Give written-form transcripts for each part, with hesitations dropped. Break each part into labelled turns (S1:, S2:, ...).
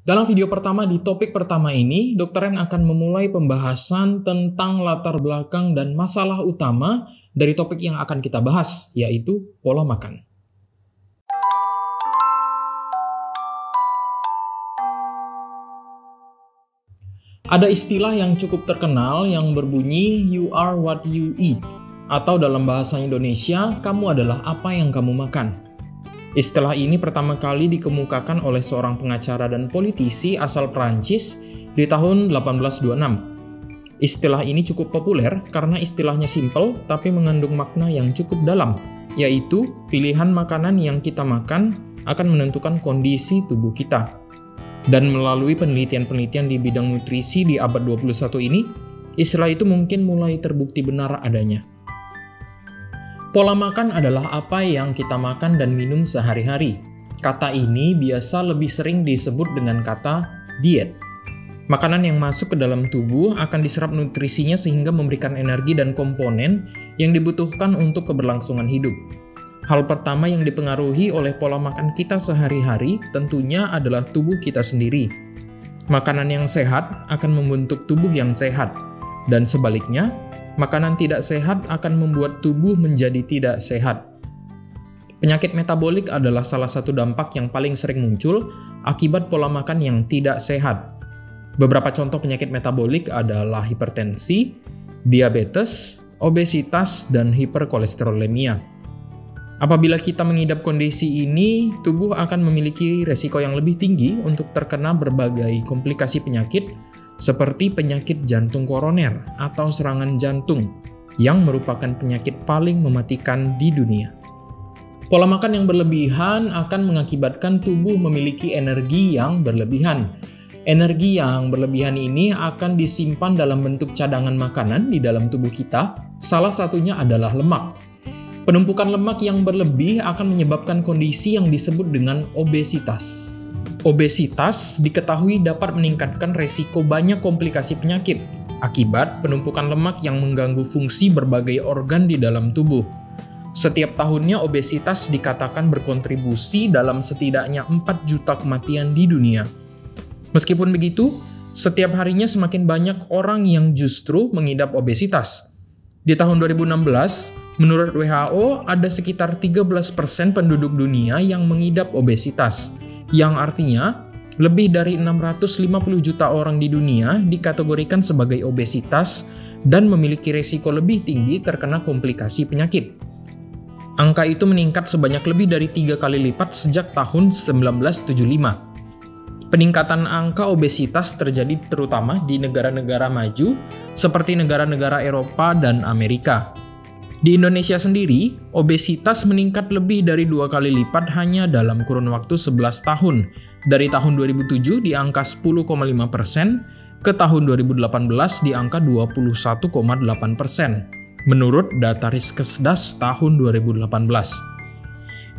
S1: Dalam video pertama di topik pertama ini, Dr. Ren akan memulai pembahasan tentang latar belakang dan masalah utama dari topik yang akan kita bahas, yaitu pola makan. Ada istilah yang cukup terkenal yang berbunyi "you are what you eat", atau dalam bahasa Indonesia, kamu adalah apa yang kamu makan. Istilah ini pertama kali dikemukakan oleh seorang pengacara dan politisi asal Prancis di tahun 1826. Istilah ini cukup populer karena istilahnya simpel tapi mengandung makna yang cukup dalam, yaitu pilihan makanan yang kita makan akan menentukan kondisi tubuh kita. Dan melalui penelitian-penelitian di bidang nutrisi di abad 21 ini, istilah itu mungkin mulai terbukti benar adanya. Pola makan adalah apa yang kita makan dan minum sehari-hari. Kata ini biasa lebih sering disebut dengan kata diet. Makanan yang masuk ke dalam tubuh akan diserap nutrisinya sehingga memberikan energi dan komponen yang dibutuhkan untuk keberlangsungan hidup. Hal pertama yang dipengaruhi oleh pola makan kita sehari-hari tentunya adalah tubuh kita sendiri. Makanan yang sehat akan membentuk tubuh yang sehat, dan sebaliknya, makanan tidak sehat akan membuat tubuh menjadi tidak sehat. Penyakit metabolik adalah salah satu dampak yang paling sering muncul akibat pola makan yang tidak sehat. Beberapa contoh penyakit metabolik adalah hipertensi, diabetes, obesitas, dan hiperkolesterolemia. Apabila kita mengidap kondisi ini, tubuh akan memiliki resiko yang lebih tinggi untuk terkena berbagai komplikasi penyakit seperti penyakit jantung koroner atau serangan jantung yang merupakan penyakit paling mematikan di dunia. Pola makan yang berlebihan akan mengakibatkan tubuh memiliki energi yang berlebihan. Energi yang berlebihan ini akan disimpan dalam bentuk cadangan makanan di dalam tubuh kita, salah satunya adalah lemak. Penumpukan lemak yang berlebih akan menyebabkan kondisi yang disebut dengan obesitas. Obesitas diketahui dapat meningkatkan resiko banyak komplikasi penyakit akibat penumpukan lemak yang mengganggu fungsi berbagai organ di dalam tubuh. Setiap tahunnya obesitas dikatakan berkontribusi dalam setidaknya 4 juta kematian di dunia. Meskipun begitu, setiap harinya semakin banyak orang yang justru mengidap obesitas. Di tahun 2016, menurut WHO ada sekitar 13% penduduk dunia yang mengidap obesitas, yang artinya lebih dari 650 juta orang di dunia dikategorikan sebagai obesitas dan memiliki risiko lebih tinggi terkena komplikasi penyakit. Angka itu meningkat sebanyak lebih dari 3 kali lipat sejak tahun 1975. Peningkatan angka obesitas terjadi terutama di negara-negara maju seperti negara-negara Eropa dan Amerika. Di Indonesia sendiri, obesitas meningkat lebih dari 2 kali lipat hanya dalam kurun waktu 11 tahun, dari tahun 2007 di angka 10,5% ke tahun 2018 di angka 21,8%, menurut data Riskesdas tahun 2018.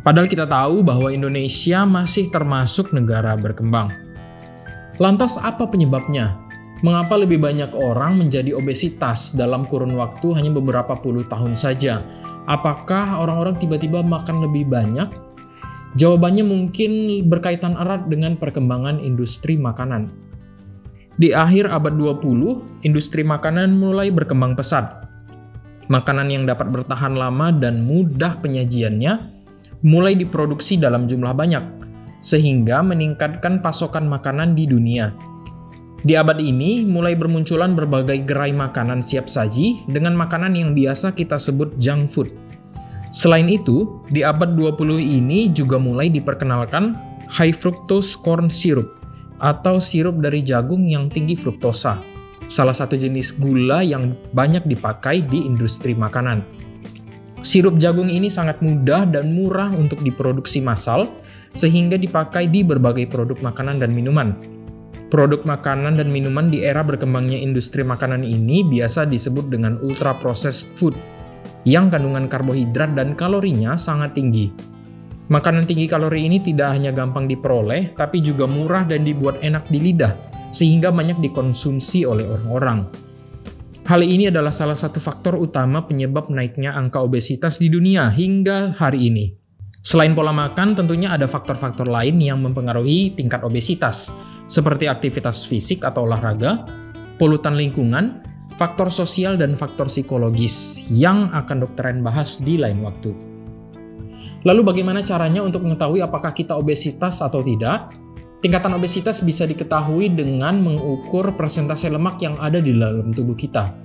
S1: Padahal kita tahu bahwa Indonesia masih termasuk negara berkembang. Lantas apa penyebabnya? Mengapa lebih banyak orang menjadi obesitas dalam kurun waktu hanya beberapa puluh tahun saja? Apakah orang-orang tiba-tiba makan lebih banyak? Jawabannya mungkin berkaitan erat dengan perkembangan industri makanan. Di akhir abad 20, industri makanan mulai berkembang pesat. Makanan yang dapat bertahan lama dan mudah penyajiannya mulai diproduksi dalam jumlah banyak, sehingga meningkatkan pasokan makanan di dunia. Di abad ini, mulai bermunculan berbagai gerai makanan siap saji dengan makanan yang biasa kita sebut junk food. Selain itu, di abad 20 ini juga mulai diperkenalkan high fructose corn syrup, atau sirup dari jagung yang tinggi fruktosa, salah satu jenis gula yang banyak dipakai di industri makanan. Sirup jagung ini sangat mudah dan murah untuk diproduksi massal, sehingga dipakai di berbagai produk makanan dan minuman. Produk makanan dan minuman di era berkembangnya industri makanan ini biasa disebut dengan ultra-processed food, yang kandungan karbohidrat dan kalorinya sangat tinggi. Makanan tinggi kalori ini tidak hanya gampang diperoleh, tapi juga murah dan dibuat enak di lidah, sehingga banyak dikonsumsi oleh orang-orang. Hal ini adalah salah satu faktor utama penyebab naiknya angka obesitas di dunia hingga hari ini. Selain pola makan, tentunya ada faktor-faktor lain yang mempengaruhi tingkat obesitas, seperti aktivitas fisik atau olahraga, polutan lingkungan, faktor sosial, dan faktor psikologis yang akan Dr. Ren bahas di lain waktu. Lalu bagaimana caranya untuk mengetahui apakah kita obesitas atau tidak? Tingkatan obesitas bisa diketahui dengan mengukur persentase lemak yang ada di dalam tubuh kita.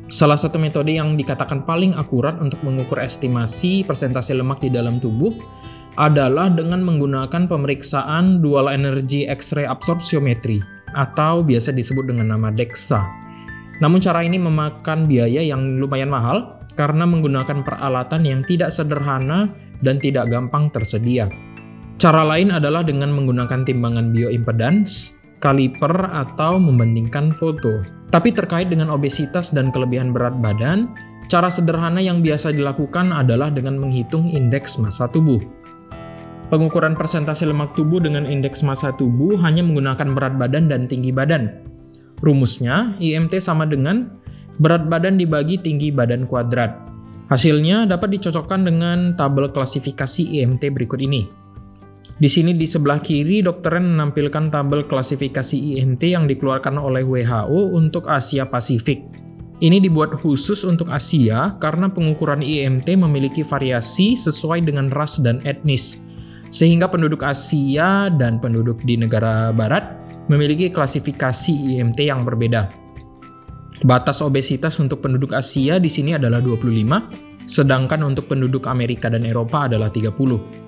S1: Salah satu metode yang dikatakan paling akurat untuk mengukur estimasi persentase lemak di dalam tubuh adalah dengan menggunakan pemeriksaan Dual Energy X-ray Absorptiometry atau biasa disebut dengan nama DEXA. Namun cara ini memakan biaya yang lumayan mahal karena menggunakan peralatan yang tidak sederhana dan tidak gampang tersedia. Cara lain adalah dengan menggunakan timbangan bioimpedans, kaliper, atau membandingkan foto. Tapi terkait dengan obesitas dan kelebihan berat badan, cara sederhana yang biasa dilakukan adalah dengan menghitung indeks massa tubuh. Pengukuran persentase lemak tubuh dengan indeks massa tubuh hanya menggunakan berat badan dan tinggi badan. Rumusnya, IMT sama dengan berat badan dibagi tinggi badan kuadrat. Hasilnya dapat dicocokkan dengan tabel klasifikasi IMT berikut ini. Di sini di sebelah kiri, Dr. Ren menampilkan tabel klasifikasi IMT yang dikeluarkan oleh WHO untuk Asia Pasifik. Ini dibuat khusus untuk Asia karena pengukuran IMT memiliki variasi sesuai dengan ras dan etnis, sehingga penduduk Asia dan penduduk di negara barat memiliki klasifikasi IMT yang berbeda. Batas obesitas untuk penduduk Asia di sini adalah 25, sedangkan untuk penduduk Amerika dan Eropa adalah 30.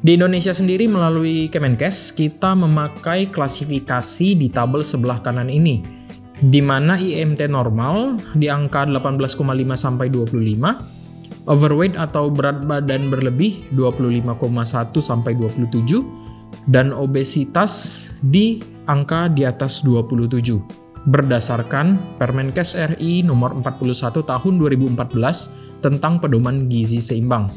S1: Di Indonesia sendiri melalui Kemenkes, kita memakai klasifikasi di tabel sebelah kanan ini, di mana IMT normal di angka 18,5 sampai 25, overweight atau berat badan berlebih 25,1 sampai 27, dan obesitas di angka di atas 27. Berdasarkan Permenkes RI nomor 41 tahun 2014 tentang pedoman gizi seimbang.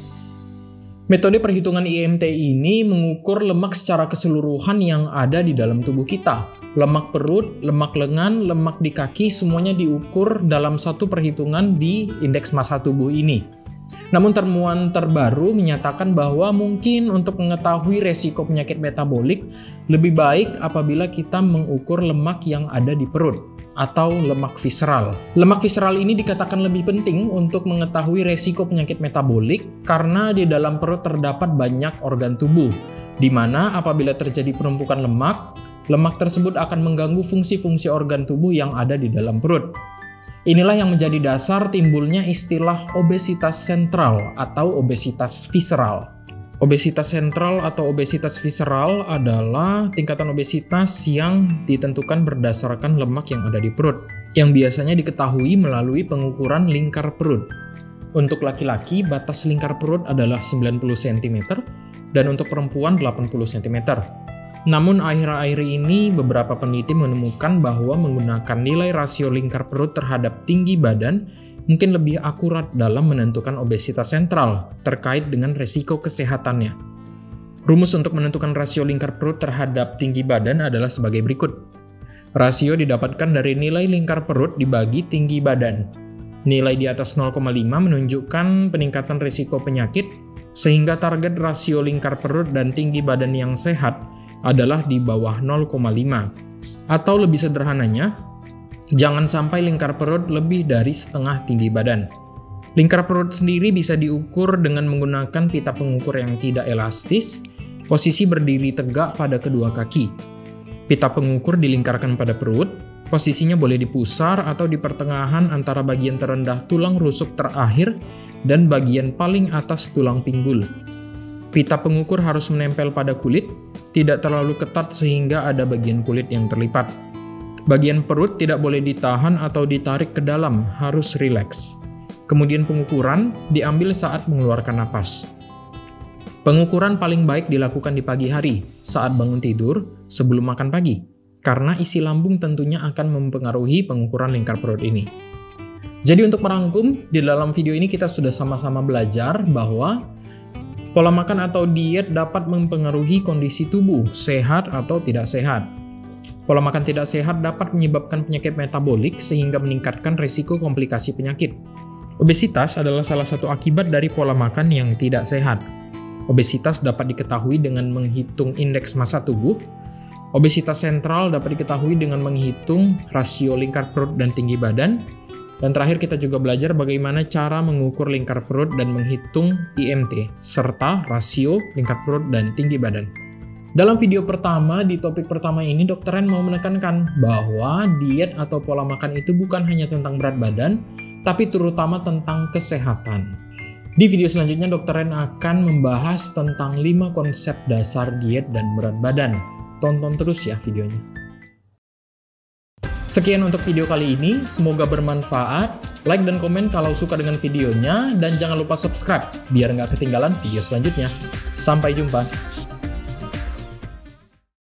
S1: Metode perhitungan IMT ini mengukur lemak secara keseluruhan yang ada di dalam tubuh kita. Lemak perut, lemak lengan, lemak di kaki, semuanya diukur dalam satu perhitungan di indeks massa tubuh ini. Namun temuan terbaru menyatakan bahwa mungkin untuk mengetahui resiko penyakit metabolik, lebih baik apabila kita mengukur lemak yang ada di perut atau lemak visceral. Lemak visceral ini dikatakan lebih penting untuk mengetahui resiko penyakit metabolik karena di dalam perut terdapat banyak organ tubuh, di mana apabila terjadi penumpukan lemak, lemak tersebut akan mengganggu fungsi-fungsi organ tubuh yang ada di dalam perut. Inilah yang menjadi dasar timbulnya istilah obesitas sentral atau obesitas visceral. Obesitas sentral atau obesitas visceral adalah tingkatan obesitas yang ditentukan berdasarkan lemak yang ada di perut, yang biasanya diketahui melalui pengukuran lingkar perut. Untuk laki-laki, batas lingkar perut adalah 90 cm, dan untuk perempuan 80 cm. Namun akhir-akhir ini beberapa peneliti menemukan bahwa menggunakan nilai rasio lingkar perut terhadap tinggi badan mungkin lebih akurat dalam menentukan obesitas sentral terkait dengan resiko kesehatannya. Rumus untuk menentukan rasio lingkar perut terhadap tinggi badan adalah sebagai berikut. Rasio didapatkan dari nilai lingkar perut dibagi tinggi badan. Nilai di atas 0,5 menunjukkan peningkatan risiko penyakit, sehingga target rasio lingkar perut dan tinggi badan yang sehat adalah di bawah 0,5. Atau lebih sederhananya, jangan sampai lingkar perut lebih dari setengah tinggi badan. Lingkar perut sendiri bisa diukur dengan menggunakan pita pengukur yang tidak elastis, posisi berdiri tegak pada kedua kaki. Pita pengukur dilingkarkan pada perut, posisinya boleh di pusar atau di pertengahan antara bagian terendah tulang rusuk terakhir dan bagian paling atas tulang pinggul. Pita pengukur harus menempel pada kulit, tidak terlalu ketat sehingga ada bagian kulit yang terlipat. Bagian perut tidak boleh ditahan atau ditarik ke dalam, harus rileks. Kemudian pengukuran diambil saat mengeluarkan napas. Pengukuran paling baik dilakukan di pagi hari, saat bangun tidur, sebelum makan pagi, karena isi lambung tentunya akan mempengaruhi pengukuran lingkar perut ini. Jadi untuk merangkum, di dalam video ini kita sudah sama-sama belajar bahwa pola makan atau diet dapat mempengaruhi kondisi tubuh, sehat atau tidak sehat. Pola makan tidak sehat dapat menyebabkan penyakit metabolik sehingga meningkatkan risiko komplikasi penyakit. Obesitas adalah salah satu akibat dari pola makan yang tidak sehat. Obesitas dapat diketahui dengan menghitung indeks massa tubuh. Obesitas sentral dapat diketahui dengan menghitung rasio lingkar perut dan tinggi badan. Dan terakhir kita juga belajar bagaimana cara mengukur lingkar perut dan menghitung IMT, serta rasio lingkar perut dan tinggi badan. Dalam video pertama, di topik pertama ini, Dr. Ren mau menekankan bahwa diet atau pola makan itu bukan hanya tentang berat badan, tapi terutama tentang kesehatan. Di video selanjutnya, Dr. Ren akan membahas tentang 5 konsep dasar diet dan berat badan. Tonton terus ya videonya. Sekian untuk video kali ini, semoga bermanfaat. Like dan komen kalau suka dengan videonya, dan jangan lupa subscribe biar nggak ketinggalan video selanjutnya. Sampai jumpa.